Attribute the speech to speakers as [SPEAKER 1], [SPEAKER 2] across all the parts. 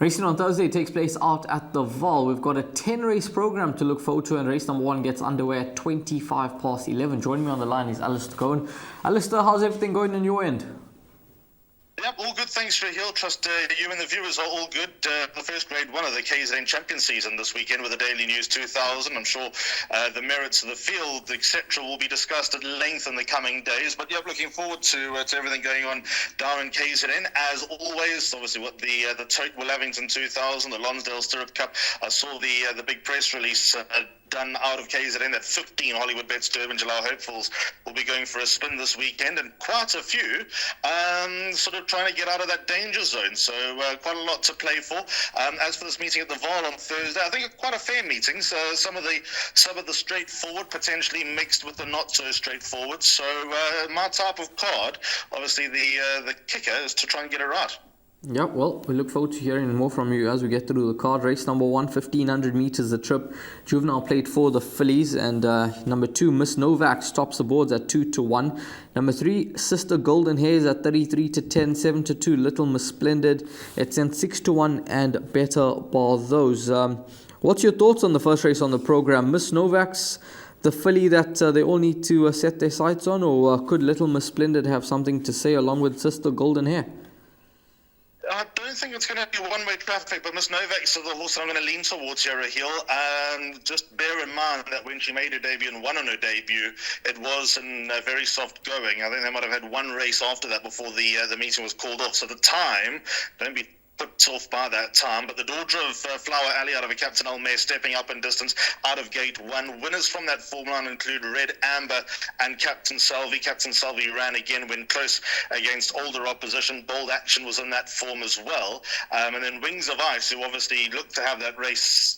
[SPEAKER 1] Racing on Thursday takes place out at the Vaal. We've got a 10-race program to look forward to, and race number 1 gets underway at 11:25. Joining me on the line is Alistair Cohen. Alistair, how's everything going on your end?
[SPEAKER 2] Yep, all good, thanks, Raheel. Trust you and the viewers are all good. The first grade 1 of the KZN Champion season this weekend with the Daily News 2000. I'm sure the merits of the field, etc., will be discussed at length in the coming days. But yep, looking forward to everything going on down in KZN. As always, obviously, what the Tote Willavington 2000, the Lonsdale Stirrup Cup. I saw the big press release done out of KZN that 15 Hollywoodbets Durbanville hopefuls will be going for a spin this weekend, and quite a few sort of trying to get out of that danger zone. So quite a lot to play for. As for this meeting at the Vaal on Thursday, I think quite a fair meeting. So some of the straightforward potentially mixed with the not so straightforward. So my type of card, obviously the kicker is to try and get it right.
[SPEAKER 1] Yeah, well, we look forward to hearing more from you as we get through the card. Race number 1, 1,500 meters the trip. Juvenile played for the fillies, and number 2, Miss Novak, tops the boards at 2-1. Number 3, Sister Golden Hairs at 33-10, 7-2. Little Miss Splendid at 6-1, and Better Bar Those. What's your thoughts on the first race on the program? Miss Novak's the filly that they all need to set their sights on, or could Little Miss Splendid have something to say along with Sister Golden Hair?
[SPEAKER 2] I don't think it's going to be one-way traffic, but Miss Novak's the horse that I'm going to lean towards here, Raheel. Just bear in mind that when she made her debut and won on her debut, it was in very soft going. I think they might have had one race after that before the meeting was called off. So the time, don't be put off by that time, but the daughter of Flower Alley out of a Captain Almere stepping up in distance out of gate 1. Winners from that form line include Red Amber and Captain Salvi. Captain Salvi ran again when close against older opposition. Bold Action was in that form as well. And then Wings of Ice, who obviously looked to have that race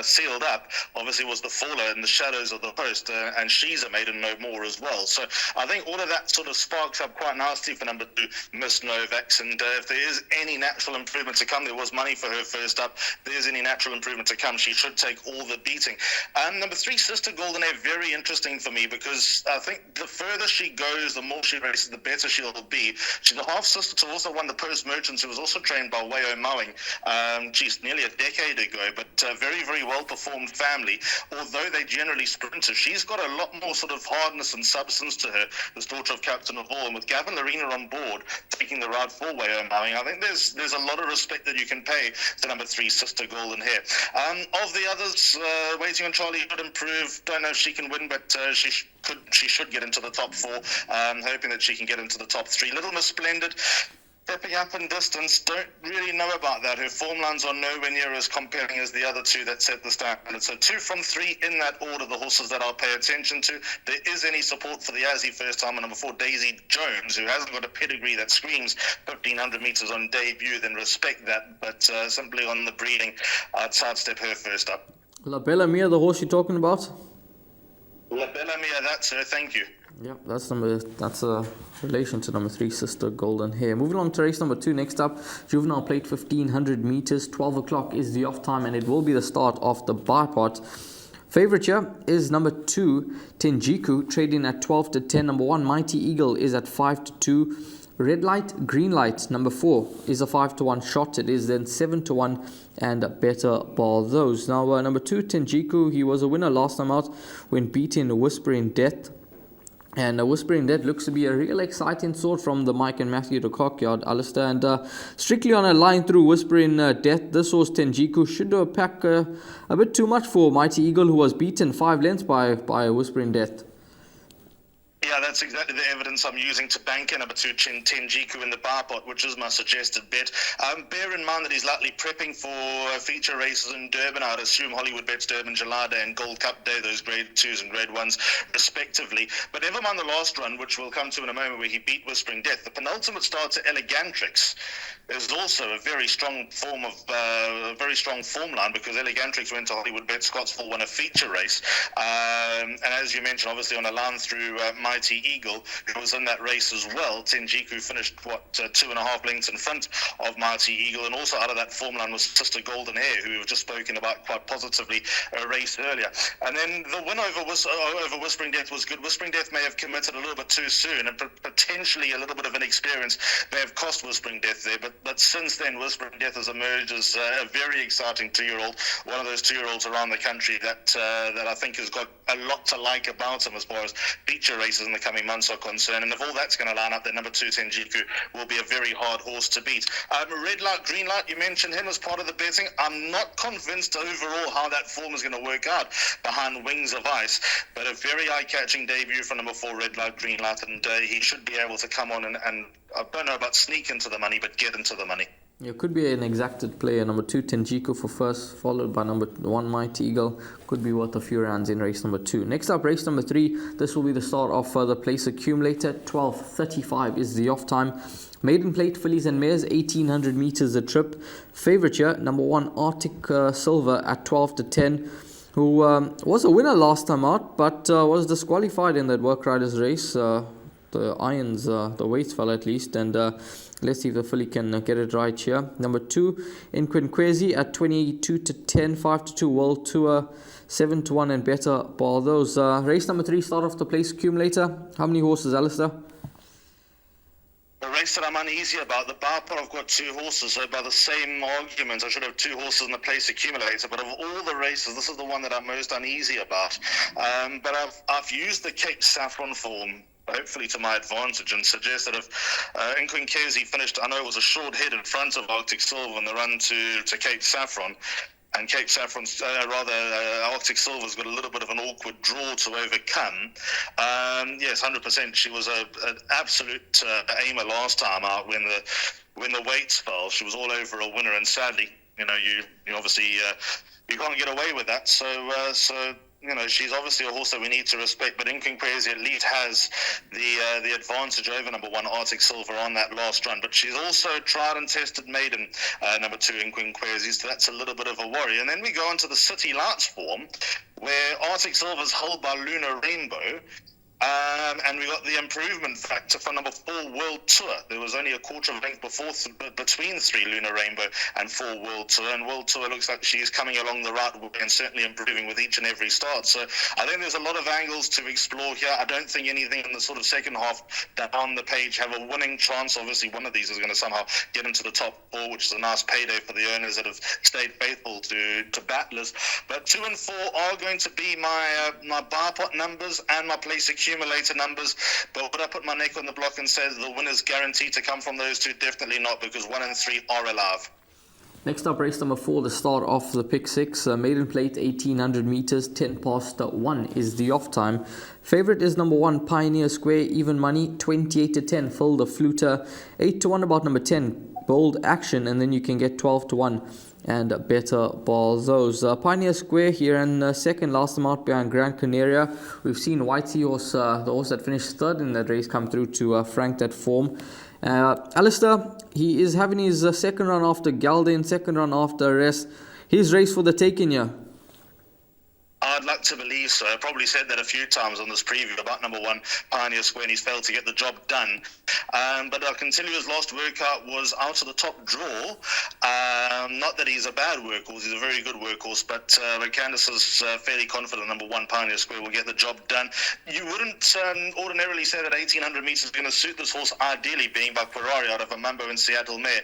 [SPEAKER 2] sealed up, obviously was the faller in the shadows of the post, and she's a maiden no more as well. So I think all of that sort of sparks up quite nicely for number 2, Miss Novak's, and if there is any natural improvement to come, there was money for her first up, if there's any natural improvement to come, she should take all the beating. Number 3, Sister Golden Hair, very interesting for me, because I think the further she goes, the more she races, the better she'll be. She's the half-sister to also won the Post Merchants, who was also trained by Wayo Mowing, nearly a decade ago, but very, very well-performed family, although they generally sprinters. She's got a lot more sort of hardness and substance to her, this daughter of Captain of All, and with Gavin Larena on board, taking the ride for Wayo Mowing, I think there's a lot of respect that you can pay to number 3, Sister Golden Hair. Of the others, Waiting on Charlie should improve. Don't know if she can win, but she should get into the top 4. Hoping that she can get into the top 3. Little Miss Splendid, stepping up in distance, don't really know about that. Her form lines are nowhere near as compelling as the other 2 that set the standard. So 2 from 3 in that order, the horses that I'll pay attention to. There is any support for the Azzy first time, and number 4, Daisy Jones, who hasn't got a pedigree that screams 1,500 meters on debut, then respect that. But simply on the breeding, I'd sidestep her first up.
[SPEAKER 1] La Bella Mia, the horse you're talking about?
[SPEAKER 2] La Bella Mia, that's her, thank you.
[SPEAKER 1] Yeah, that's a relation to number 3, Sister Golden Hair. Moving on to race number 2. Next up, Juvenile played 1,500 meters. 12 o'clock is the off time, and it will be the start of the bipod. Favorite here is number 2, Tenjiku, trading at 12-10. Number 1, Mighty Eagle, is at 5-2. Red Light, Green Light, number 4, is a 5-1 shot. It is then 7-1, and Better Bar Those. Now, number 2, Tenjiku, he was a winner last time out when beating Whispering Death. And Whispering Death looks to be a real exciting sort from the Mike and Matthew de Cockyard, Alistair. And strictly on a line through Whispering Death, this horse Tenjiku should pack a bit too much for Mighty Eagle, who was beaten 5 lengths by Whispering Death.
[SPEAKER 2] Yeah, that's exactly the evidence I'm using to bank in number 2, Tenjiku in the bipod, which is my suggested bet. Bear in mind that he's likely prepping for feature races in Durban. I'd assume Hollywoodbets Durban, Gelada and Gold Cup Day, those grade 2s and grade 1s respectively. But never mind the last run, which we'll come to in a moment, where he beat Whispering Death. The penultimate start to Elegantrix is also a very strong form line, because Elegantrix went to Hollywoodbets Scottsville, won a feature race. And as you mentioned, obviously on a line through Mighty Eagle, who was in that race as well. Tenjiku finished, 2.5 lengths in front of Mighty Eagle, and also out of that form line was Sister Golden Hair, who we've just spoken about quite positively a race earlier. And then the win over Whispering Death was good. Whispering Death may have committed a little bit too soon, and potentially a little bit of inexperience may have cost Whispering Death there, but since then Whispering Death has emerged as a very exciting 2-year-old, one of those 2-year-olds around the country that I think has got a lot to like about him as far as feature races in the coming months are concerned. And if all that's going to line up, then number 2, Tenjiku, will be a very hard horse to beat. Red Light, Green Light, you mentioned him as part of the betting. I'm not convinced overall how that form is going to work out behind Wings of Ice, but a very eye-catching debut from number 4, Red Light, Green Light, and he should be able to come on and I don't know about sneak into the money, but get into the money.
[SPEAKER 1] It could be an exacted player. Number 2, Tenjiku for first, followed by number 1, Mighty Eagle. Could be worth a few rounds in race number 2. Next up, race number 3. This will be the start of the place accumulator. 12:35 is the off time. Maiden plate, fillies and mares, 1800 meters a trip. Favorite here, number 1, Arctic Silver at 12-10. Who was a winner last time out, but was disqualified in that work riders race. The irons, the weights fell at least, and let's see if the filly can get it right here. Number 2, Inquinquezi at 22-10, 5-2 World Tour, 7-1 and better. Ball those. Race number 3, start off the place accumulator. How many horses, Alistair?
[SPEAKER 2] The race that I'm uneasy about, the bar pot, I've got 2 horses, so by the same argument, I should have 2 horses in the place accumulator. But of all the races, this is the one that I'm most uneasy about. But I've used the Cape Saffron form, hopefully to my advantage, and suggest that if Inquinquezi finished, I know it was a short head in front of Arctic Silver in the run to Cape Saffron, and Cape Saffron's, Arctic Silver's got a little bit of an awkward draw to overcome. Yes, 100%. She was an absolute aimer last time out when the weights fell. She was all over a winner, and sadly, you obviously you can't get away with that. So she's obviously a horse that we need to respect, but Inquinquezi at least has the advantage over number 1, Arctic Silver, on that last run. But she's also tried and tested maiden, number 2, Inquinquezi, so that's a little bit of a worry. And then we go on to the City Lights form, where Arctic Silver's held by Lunar Rainbow. And we got the improvement factor for number 4, World Tour. There was only a quarter of a length between 3, Lunar Rainbow, and 4, World Tour. And World Tour looks like she's coming along the right way and certainly improving with each and every start. So I think there's a lot of angles to explore here. I don't think anything in the sort of second half down the page have a winning chance. Obviously, one of these is going to somehow get into the top 4, which is a nice payday for the owners that have stayed faithful to battlers. But 2 and 4 are going to be my bar pot numbers and my place accumulator numbers, but would I put my neck on the block and say the winner's guaranteed to come from those 2? Definitely not, because 1 and 3 are alive.
[SPEAKER 1] Next up, race number 4, the start of the pick 6. Maiden plate, 1800 meters, 10:1 is the off time. Favorite is number 1, Pioneer Square, even money, 28-10, Phil the Fluter, 8-1 about number 10, Bold Action, and then you can get 12-1 and better balls. Those Pioneer Square here and second, last time out behind Grand Canaria. We've seen White Seahorse, the horse that finished third in that race, come through to frank that form. Alistair, he is having his second run after Galden, second run after rest. His race for the taking here.
[SPEAKER 2] I'd like to believe so. I probably said that a few times on this preview about number 1, Pioneer Square, and he's failed to get the job done. But I can tell you his last workout was out of the top draw. Not that he's a bad workhorse, he's a very good workhorse, but Candace is fairly confident number 1, Pioneer Square, will get the job done. You wouldn't ordinarily say that 1800 meters is going to suit this horse, ideally being by Ferrari out of a Mambo and Seattle mare.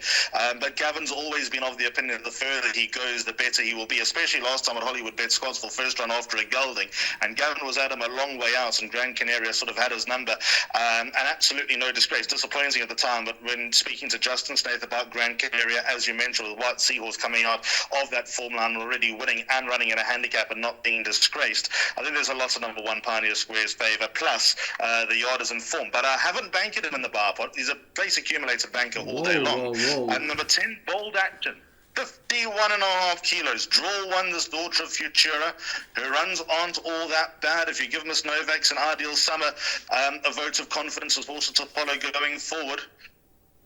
[SPEAKER 2] But Gavin's always been of the opinion that the further he goes, the better he will be, especially last time at Hollywoodbets Scottsville, first run after a gelding, and Gavin was at him a long way out, and Grand Canaria sort of had his number, and absolutely no disgrace. Disappointing at the time, but when speaking to Justin Snaith about Grand Canaria, as you mentioned, with White Seahorse coming out of that form line, already winning and running in a handicap and not being disgraced, I think there's a lot of number 1, Pioneer Square's favour, plus the yard is in form. But I haven't banked him in the bar pot. He's a place accumulator banker all day long. And number 10, Bold Action, 51.5 kilos. Draw 1, this daughter of Futura. Her runs aren't all that bad. If you give Miss Novak's an Ideal Summer a vote of confidence, is also to follow going forward.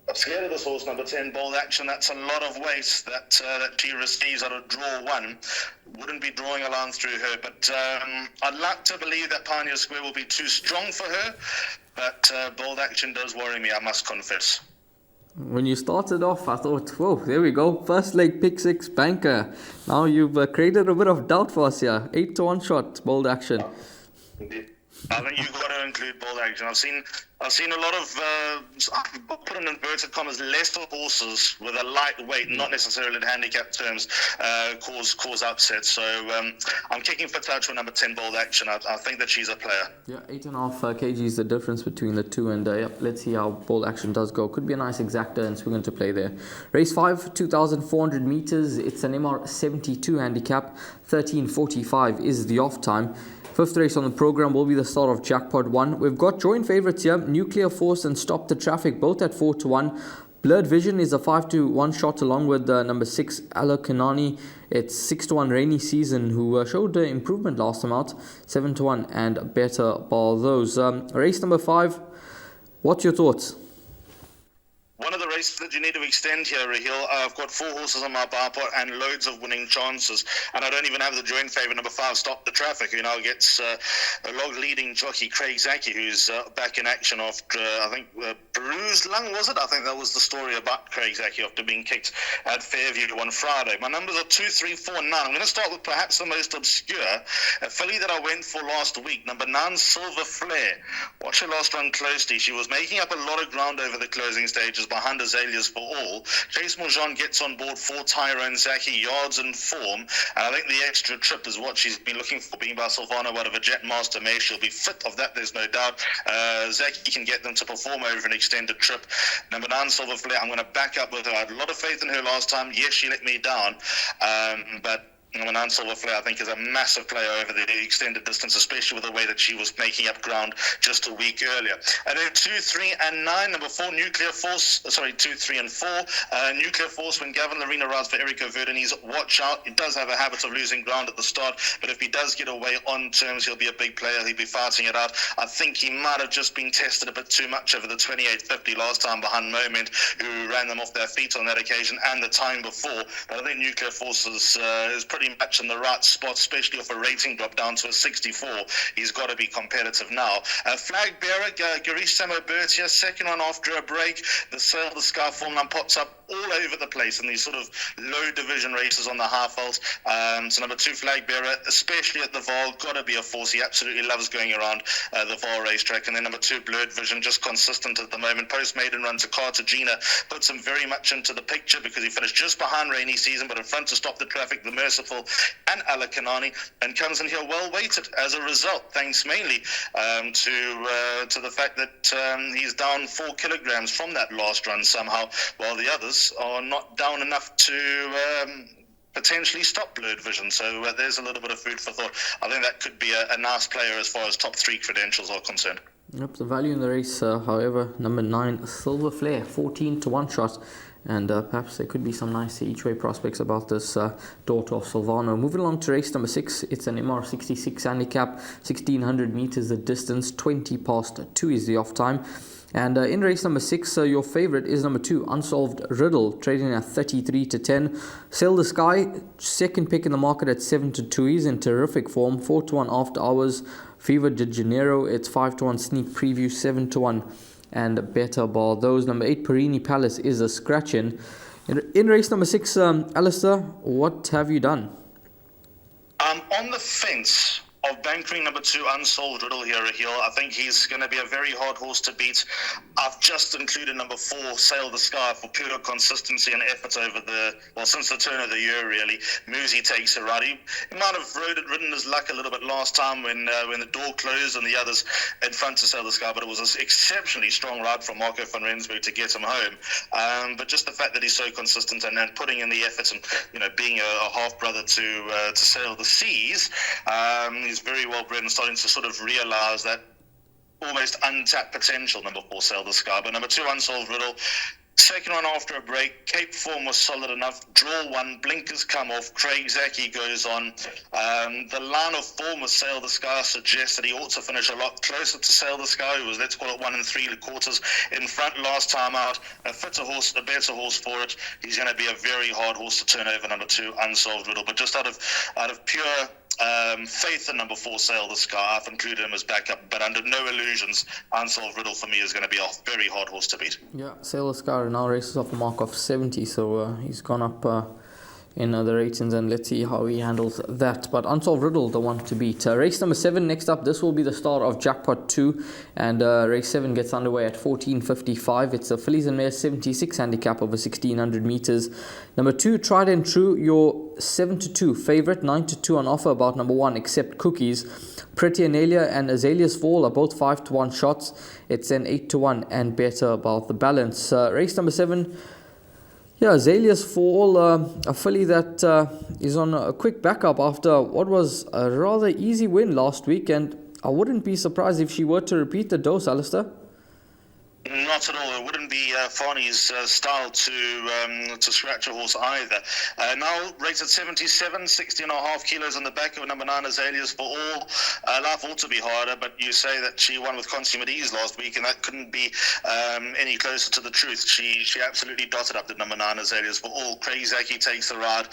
[SPEAKER 2] I'm scared of this horse, number 10, Bold Action. That's a lot of weight that she receives out of draw 1. Wouldn't be drawing a line through her, but I'd like to believe that Pioneer Square will be too strong for her. but bold action does worry me, I must confess.
[SPEAKER 1] When you started off, I thought, whoa, there we go. First leg pick six banker. Now you've created a bit of doubt for us here. 8-1 shot, bold action.
[SPEAKER 2] Indeed. I think you've got to include bold action. I've seen a lot of, I'll put in inverted commas, lesser horses with a light weight, not necessarily in handicap terms, cause upsets. So I'm kicking for touch with number 10, bold action. I think that she's a player.
[SPEAKER 1] Yeah, 8.5 kg is the difference between the two, and let's see how bold action does go. Could be a nice exacta and swing into play there. Race 5, 2,400 meters. It's an MR 72 handicap. 13:45 is the off time. Fifth race on the program will be the start of Jackpot 1. We've got joint favourites here, Nuclear Force and Stop the Traffic, both at 4-1. Blurred Vision is a 5-1 shot along with number 6, Alakanani. It's 6-1 Rainy Season, who showed improvement last time out, 7-1 and better ball those. Race number 5, what's your thoughts?
[SPEAKER 2] One of the races that you need to extend here, Raheel. I've got 4 horses on my bar pot and loads of winning chances. And I don't even have the joint favourite, number 5, Stop the Traffic, who now gets a log-leading jockey, Craig Zaki, who's back in action after, I think, bruised lung, was it? I think that was the story about Craig Zaki after being kicked at Fairview on Friday. My numbers are 2, 3, 4, 9. I'm going to start with perhaps the most obscure, a filly that I went for last week, number 9, Silver Flare. Watch her last run closely. She was making up a lot of ground over the closing stages behind Azaleas for All. Chase Morjan gets on board for Tyrone Zaki, yards and form, and I think the extra trip is what she's been looking for, being by Silvano out of a Jetmaster mare. She'll be fit of that, there's no doubt. Zaki can get them to perform over an extended trip. Number 9, Silver Flare, I'm going to back up with her. I had a lot of faith in her last time. Yes, she let me down, but number 9, Silver Flare, I think, is a massive player over the extended distance, especially with the way that she was making up ground just a week earlier. And then 2, 3, and 9. Number 4, Nuclear Force. 2, 3, and 4. Nuclear Force, when Gavin Larena rides for Erico Verdenese, watch out. He does have a habit of losing ground at the start, but if he does get away on terms, he'll be a big player. He'll be fighting it out. I think he might have just been tested a bit too much over the 28.50 last time behind Moment, who ran them off their feet on that occasion, and the time before. But I think Nuclear Force is pretty much in the right spot, especially off a rating drop down to a 64. He's got to be competitive now. Flag bearer, Garish Samobertia, second one after a break. The Sail the Sky form now pops up all over the place in these sort of low division races on the half-ells. So number 2, Flag bearer, especially at the Vaal, got to be a force. He absolutely loves going around the Vaal racetrack. And then number 2, Blurred Vision, just consistent at the moment. Post-maiden run to Cartagena puts him very much into the picture because he finished just behind Rainy Season, but in front to Stop the Traffic, the Merciful, and Alakanani, and comes in here well weighted as a result, thanks mainly to the fact that he's down 4 kilograms from that last run somehow, while the others are not down enough to potentially stop Blurred Vision. So there's a little bit of food for thought. I think that could be a nice player as far as top 3 credentials are concerned.
[SPEAKER 1] Yep, the value in the race, however, number 9, Silver Flare, 14-1 shot. And perhaps there could be some nice each-way prospects about this daughter of Silvano. Moving along to race number 6, it's an MR 66 handicap, 1,600 meters the distance, 20:2 is the off time. And in race number 6, your favorite is number 2, Unsolved Riddle, trading at 33-10. Sail the Sky, second pick in the market at 7-2. He's in terrific form, 4-1 after hours. Fever de Janeiro, it's 5-1 sneak preview, 7-1. And better ball those. Number 8, Perini Palace is a scratch-in. In race number 6, Alistair, what have you done?
[SPEAKER 2] I'm on the fence of bankering number 2, Unsolved Riddle here, Raheel. I think he's going to be a very hard horse to beat. I've just included number 4, Sail the Sky, for pure consistency and effort over since the turn of the year, really. Musi takes it right. He might have ridden his luck a little bit last time when the door closed and the others in front to Sail the Sky, but it was an exceptionally strong ride from Marco van Rensburg to get him home. But just the fact that he's so consistent and putting in the effort and, being a half-brother to Sail the Seas, he's very well bred and starting to sort of realise that almost untapped potential, number 4, Sail the Sky. But number 2, Unsolved Riddle, Second one after a break, Cape form was solid enough. Draw one, blinkers come off. Craig Zaki goes on. The line of form with Sail the Sky suggests that he ought to finish a lot closer to Sail the Sky, who was, let's call it, 1 3/4 in front last time out. A fitter horse, a better horse for it. He's going to be a very hard horse to turn over, number 2, Unsolved Riddle. But just out of pure faith in number 4, Sail the Sky, I've included him as backup, but under no illusions, Unsolved Riddle for me is going to be a very hard horse to beat.
[SPEAKER 1] Yeah, Sail the Sky now races off a mark of 70, so he's gone up in the ratings, and let's see how he handles that. But Unsolved Riddle, the one to beat. Race number 7 next up. This will be the start of Jackpot 2, and race 7 gets underway at 14:55. It's a Fillies and Mares 76 handicap over 1600 meters. Number 2, Tried and True, your 7-2 favorite, 9-2 on offer about number 1, Except Cookies. Pretty Anelia and Azalea's Vaal are both 5-1 shots. It's an 8-1 and better about the balance. Race number 7. Yeah, Azalea's Vaal, a filly that is on a quick backup after what was a rather easy win last week, and I wouldn't be surprised if she were to repeat the dose, Alistair.
[SPEAKER 2] Not at all. It wouldn't be Farney's style to scratch a horse either. Now rated 77, 60.5 kilos on the back of number 9, Azalea's for all. Life ought to be harder, but you say that she won with consummate ease last week, and that couldn't be any closer to the truth. She absolutely dotted up the number 9, Azalea's for all. Craig Zaki takes the ride.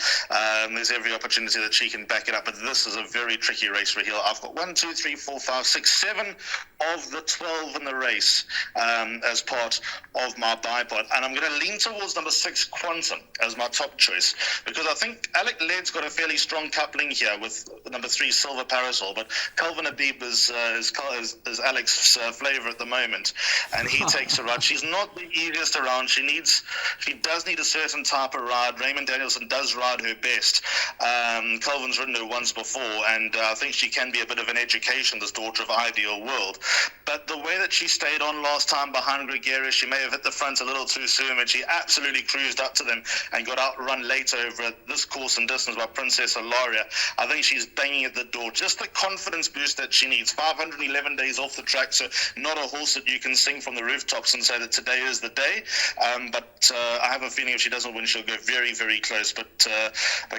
[SPEAKER 2] There's every opportunity that she can back it up, but this is a very tricky race for Hill. I've got 1, 2, 3, 4, 5, 6, 7 of the 12 in the race as part of my bipod, and I'm going to lean towards number 6, Quantum, as my top choice, because I think Alec Ledd's got a fairly strong coupling here with number 3, Silver Parasol, but Calvin Habib is Alec's flavour at the moment, and he takes a ride. She's not the easiest around. She does need a certain type of ride. Raymond Danielson does ride her best. Calvin's ridden her once before, and I think she can be a bit of an education, this daughter of Ideal World, but the way that she stayed on last time behind Gregarious, she may have hit the front a little too soon, and she absolutely cruised up to them and got outrun later over this course and distance by Princess Ilaria. I think she's banging at the door. Just the confidence boost that she needs. 511 days off the track, so not a horse that you can sing from the rooftops and say that today is the day. But I have a feeling if she doesn't win, she'll go very, very close. But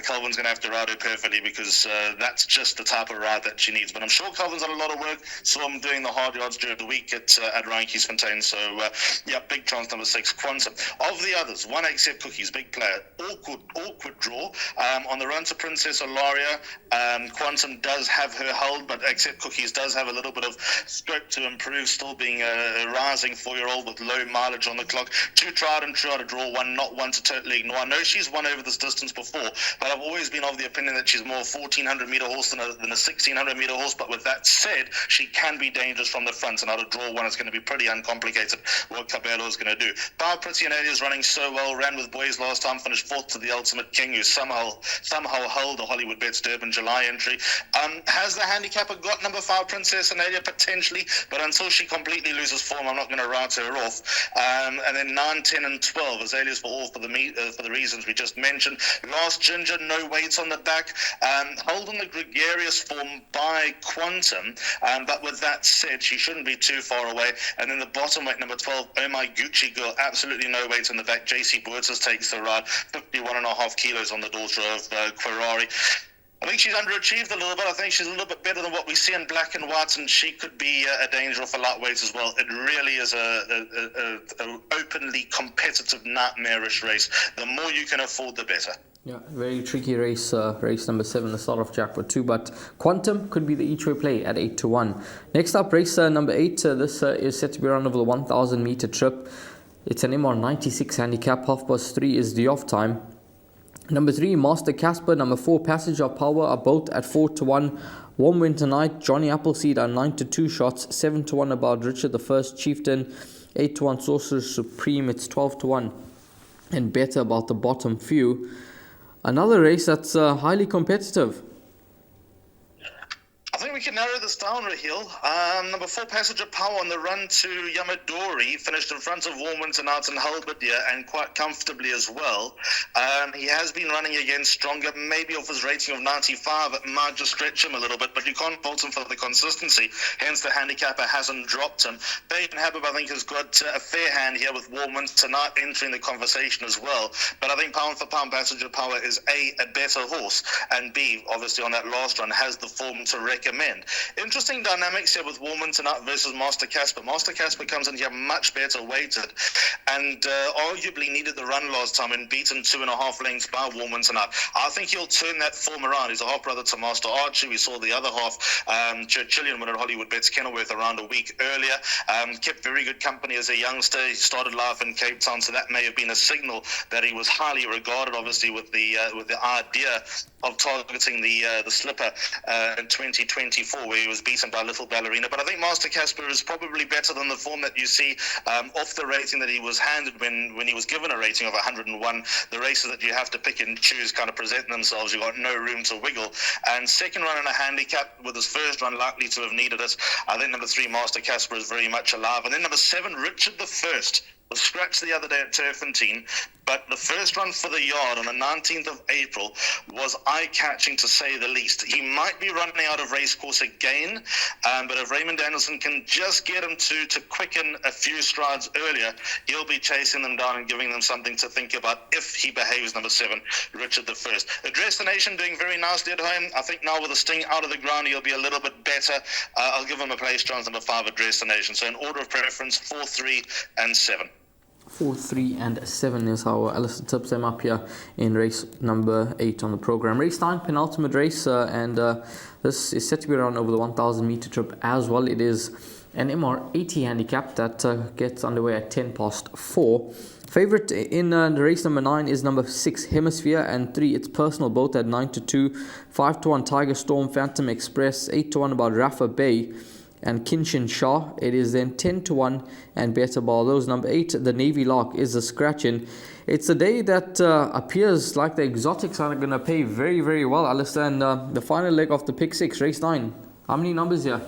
[SPEAKER 2] Calvin's going to have to ride her perfectly, because that's just the type of ride that she needs. But I'm sure Calvin's done a lot of work. Saw him doing the hard yards during the week at Reinkiesfontein. So yeah, big chance number 6, Quantum. Of the others, 1, Except Cookies, big player. Awkward draw. On the run to Princess Ilaria, Quantum does have her hold, but Except Cookies does have a little bit of scope to improve, still being a rising 4-year-old with low mileage on the clock. 2, Tried and True out of draw 1, not one to totally ignore. I know she's won over this distance before, but I've always been of the opinion that she's more a 1400 meter horse than a 1600 meter horse. But with that said, she can be dangerous from the front, and out of draw 1 is going to be pretty uncomplicated what Cabello is going to do. Bar Pretty and is running so well, ran with boys last time, finished 4th to the Ultimate King, who somehow held the Hollywoodbets Durbanville July entry. Has the handicapper got number 5, Princess Anelia? Potentially, but until she completely loses form, I'm not going to write her off. And then 9, 10 and 12, Azalea's for all for the reasons we just mentioned. Last Ginger, no weights on the back. Holding the gregarious form by Quantum, but with that said, she shouldn't be too far away. And then the bottom weight, number 12, Oh My Gucci Girl, absolutely no weight in the back. JC Buertas takes the ride, 51.5 kilos on the daughter of Querari. I think she's underachieved a little bit. I think she's a little bit better than what we see in black and white, and she could be a danger for lightweights as well. It really is a openly competitive, nightmarish race. The more you can afford, the better.
[SPEAKER 1] Yeah, very tricky race, race number 7, the start of Jackpot 2, but Quantum could be the each-way play at 8-1. Next up, race number 8. This is set to be run over the 1,000 meter trip. It's an MR96 handicap. 3:30 is the off time. Number 3, Master Casper. Number 4, Passage of Power are both at 4-1. Warm Winter Night, Johnny Appleseed are 9-2 shots. 7-1 about Richard the First Chieftain. 8-1 Sorcerer Supreme. It's 12-1 and better about the bottom few. Another race that's highly competitive.
[SPEAKER 2] I think we can narrow this down, Raheel. Number 4, Passenger Power on the run to Yamadori, finished in front of Warminton out in Halberdier and quite comfortably as well. He has been running against stronger, maybe off his rating of 95. It might just stretch him a little bit, but you can't fault him for the consistency. Hence, the handicapper hasn't dropped him. Baden Habib, I think, has got a fair hand here with Warminton not entering the conversation as well. But I think pound for pound, Passenger Power is A better horse, and B, obviously on that last run, has the form to recommend. Interesting dynamics here with Warminton out versus Master Casper. Master Casper comes in here much better weighted and arguably needed the run last time and beaten 2.5 lengths by Warminton out. I think he'll turn that form around. He's a half brother to Master Archie. We saw the other half, Churchillian, win at Hollywoodbets Kenilworth around a week earlier. Kept very good company as a youngster. He started life in Cape Town, so that may have been a signal that he was highly regarded, obviously, with the idea of targeting the slipper in 2024, where he was beaten by Little Ballerina. But I think Master Casper is probably better than the form that you see off the rating that he was handed when he was given a rating of 101. The races that you have to pick and choose kind of present themselves. You've got no room to wiggle. And second run in a handicap, with his first run likely to have needed it. I think number 3, Master Casper, is very much alive. And then number 7, Richard the First, was scratched the other day at Turfentine, but the first run for the yard on the 19th of April was eye-catching, to say the least. He might be running out of racecourse again, but if Raymond Danielson can just get him to quicken a few strides earlier, he'll be chasing them down and giving them something to think about if he behaves. Number 7, Richard the First. Destination doing very nicely at home. I think now with the sting out of the ground, he'll be a little bit better. I'll give him a place chance, number 5, Destination. So in order of preference, 4, 3, and 7.
[SPEAKER 1] 4, 3, and 7 is how Alistair tips them up here in race number 8 on the program. Race 9, penultimate race, and this is set to be run over the 1,000 meter trip as well. It is an MR80 handicap that gets underway at 4:10. Favourite in the race number 9 is number 6, Hemisphere, and 3, It's Personal, both at 9-2. 5-1, Tiger Storm, Phantom Express. 8-1 about Rafa Bay and Kinshin Shah. It is then 10-1 and Better Ball. Those number 8, the Navy Lark, is a scratch-in. It's a day that appears like the exotics are going to pay very, very well, Alistair. And the final leg of the Pick 6, race 9. How many numbers here?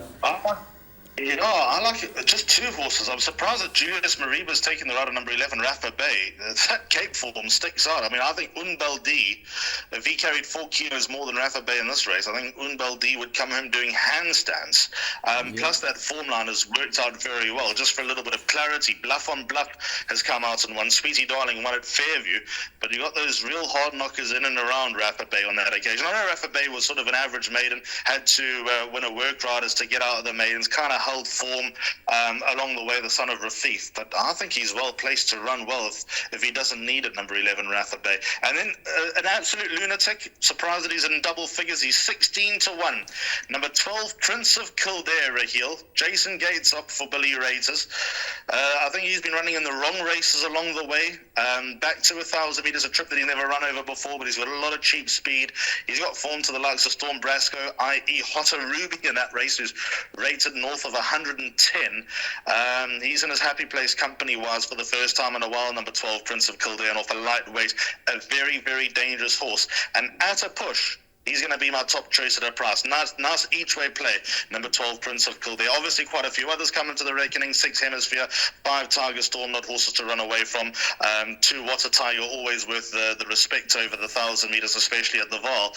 [SPEAKER 2] Yeah, I like it. Just 2 horses. I'm surprised that Julius Mariba's taking the ride of number 11, Rafa Bay. That Cape form sticks out. I mean, I think Unbel D, if he carried 4 kilos more than Rafa Bay in this race, I think Unbel D would come home doing handstands. Plus, that form line has worked out very well. Just for a little bit of clarity, Bluff on Bluff has come out and won. Sweetie Darling won at Fairview. But you got those real hard knockers in and around Rafa Bay on that occasion. I know Rafa Bay was sort of an average maiden, had to win a work riders to get out of the maidens, kind of held form along the way, the son of Rafif, but I think he's well placed to run well if he doesn't need it, number 11, Rafa Bay. And then an absolute lunatic, surprised that he's in double figures. He's 16-1, number 12, Prince of Kildare, Raheel. Jason Gates up for Billy Raiters. I think he's been running in the wrong races along the way. Back to 1,000 meters, a trip that he never run over before, but he's got a lot of cheap speed. He's got form to the likes of Storm Brasco, i.e. Hotter Ruby in that race, who's rated north of 110. He's in his happy place company-wise for the first time in a while, number 12, Prince of Kildare, and off a lightweight, a very, very dangerous horse. And at a push, he's going to be my top choice at a price. Nice each-way play, number 12, Prince of Kildare. Obviously, quite a few others coming to the reckoning. 6, Hemisphere. 5, Tiger Storm, not horses to run away from. 2, Water Tiger, always with the respect over the 1,000 metres, especially at the Vaal.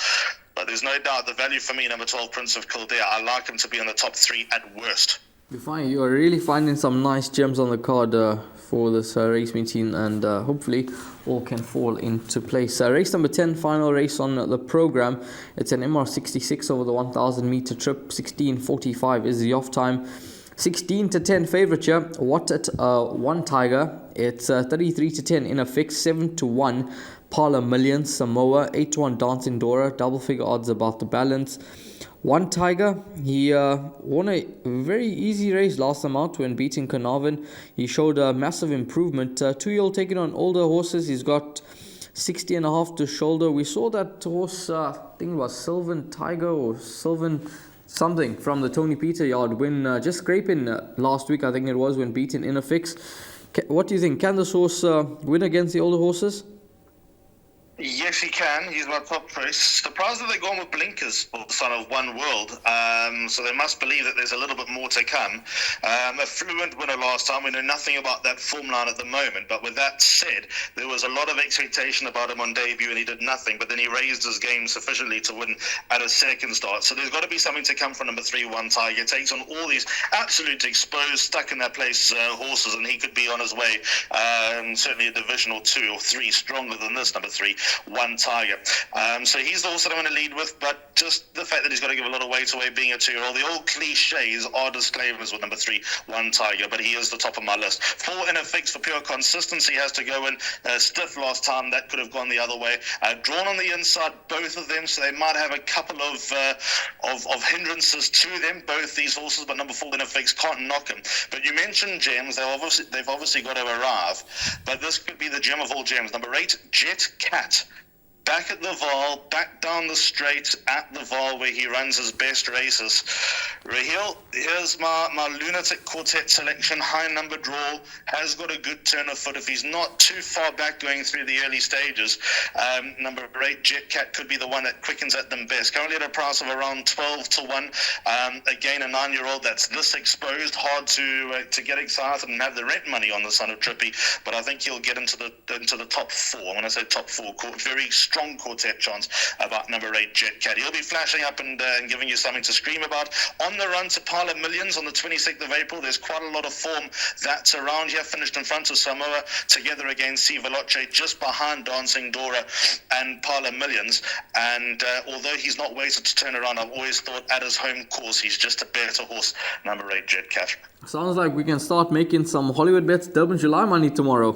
[SPEAKER 2] But there's no doubt the value for me, number 12, Prince of Kildare. I like him to be in the top 3 at worst. You are really finding some nice gems on the card for this race meeting, and hopefully all can fall into place. Race number 10, final race on the program. It's an MR66 over the 1,000 meter trip. 16:45 is the off time. 16-10 favourite here. What at 1 Tiger. It's 33-10 in a fix. 7-1 Parla Million Samoa. 8-1 Dancing Dora. Double figure odds about the balance. 1 Tiger, he won a very easy race last time out when beating Carnarvon. He showed a massive improvement. 2-year-old taking on older horses. He's got 60.5 to shoulder. We saw that horse, I think it was Sylvan Tiger or Sylvan something from the Tony Peter yard win, just scraping last week, I think it was, when beaten in a fix. What do you think? Can this horse win against the older horses? Yes, he can. He's my top choice. Surprised that they're going with blinkers for the son of One World. So they must believe that there's a little bit more to come. A fluent winner last time. We know nothing about that form line at the moment. But with that said, there was a lot of expectation about him on debut, and he did nothing. But then he raised his game sufficiently to win at a second start. So there's got to be something to come from number 3, One Tiger. Takes on all these absolute exposed, stuck in that place horses, and he could be on his way. Certainly a division or 2 or 3 stronger than this number 3. One Tiger. So he's the horse that I'm going to lead with, but just the fact that he's got to give a lot of weight away being a 2-year-old. The old cliches are disclaimers with number 3, One Tiger, but he is the top of my list. 4 in a fix for pure consistency has to go in. Stiff last time, that could have gone the other way. Drawn on the inside, both of them, so they might have a couple of hindrances to them, both these horses, but number 4 in a fix can't knock him. But you mentioned gems, they've obviously got to arrive, but this could be the gem of all gems. Number 8, Jet Cat. Back at the Vaal, back down the straight at the Vaal where he runs his best races. Raheel, here's my lunatic quartet selection. High number draw, has got a good turn of foot if he's not too far back going through the early stages. Number 8, Jet Cat, could be the one that quickens at them best. Currently at a price of around 12 to 1. Again, a 9-year-old that's this exposed, hard to get excited and have the rent money on the son of Trippy, but I think he'll get into the top 4. When I say top 4, very strong quartet chance about number 8, Jet Cat. He'll be flashing up and giving you something to scream about. On the run to Pile of Millions on the 26th of April, there's quite a lot of form that's around here. Finished in front of Samoa, together against Si Veloce, just behind Dancing Dora and Pile of Millions. And although he's not waited to turn around, I've always thought at his home course, he's just a better horse, number 8, Jet Cat.
[SPEAKER 1] Sounds like we can start making some Hollywoodbets Durban July money tomorrow.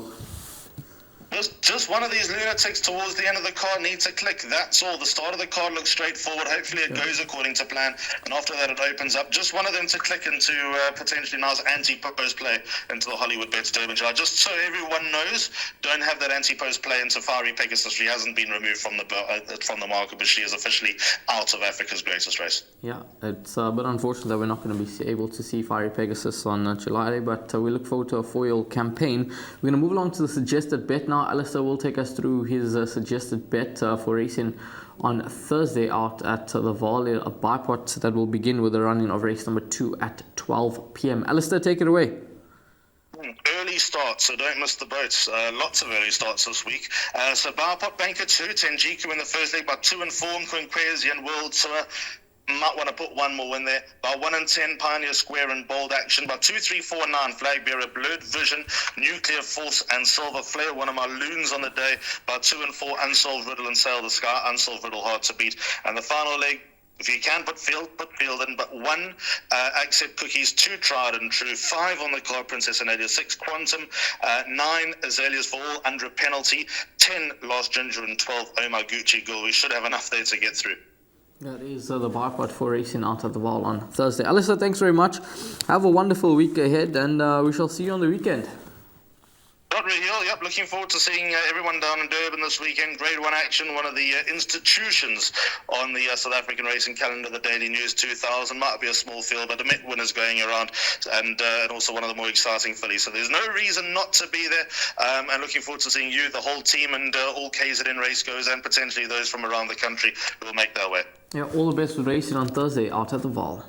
[SPEAKER 2] Just one of these lunatics towards the end of the card needs to click. That's all. The start of the card looks straightforward. Hopefully it goes according to plan. And after that, it opens up. Just one of them to click into potentially nice anti-post play into the Hollywoodbets Durban July. Just so everyone knows, don't have that anti-post play into Fiery Pegasus. She hasn't been removed from the market, but she is officially out of Africa's greatest race.
[SPEAKER 1] Yeah, it's a bit unfortunate that we're not going to be able to see Fiery Pegasus on July, but we look forward to a foil campaign. We're going to move along to the suggested bet now. Alistair will take us through his suggested bet for racing on Thursday out at the Vaal, a bipot that will begin with the running of race number 2 at 12 p.m. Alistair, take it away.
[SPEAKER 2] Early starts, so don't miss the boats. Lots of early starts this week. So Bipot Banker 2, Tenjiku in the first leg by 2 and 4, Quinquezi and World Tour. Might want to put one more in there. By 1 and 10, Pioneer Square and Bold Action. By 2, 3, 4, 9, Flag Bearer, Blurred Vision, Nuclear Force and Silver Flare. One of my loons on the day. By 2 and 4, Unsolved Riddle and Sail the Sky. Unsolved Riddle, hard to beat. And the final leg, if you can put field in, but 1, Accept Cookies, 2, Tried and True, 5 on the card, Princess Anadia, 6, Quantum, 9, Azaleas for All, under a penalty, 10, Last Ginger, and 12, Oh My Gucci Girl. We should have enough there to get through.
[SPEAKER 1] That is the bipod for racing out at the Vaal on Thursday. Alistair, thanks very much. Have a wonderful week ahead, and we shall see you on the weekend.
[SPEAKER 2] Raheel, yep, looking forward to seeing everyone down in Durban this weekend. Grade 1 action, one of the institutions on the South African racing calendar, the Daily News 2000. Might be a small field, but the Met winners going around, and also one of the more exciting fillies. So there's no reason not to be there, and looking forward to seeing you, the whole team, and all KZN race goers, and potentially those from around the country who will make their way.
[SPEAKER 1] Yeah, all the best with racing on Thursday out at the Vaal.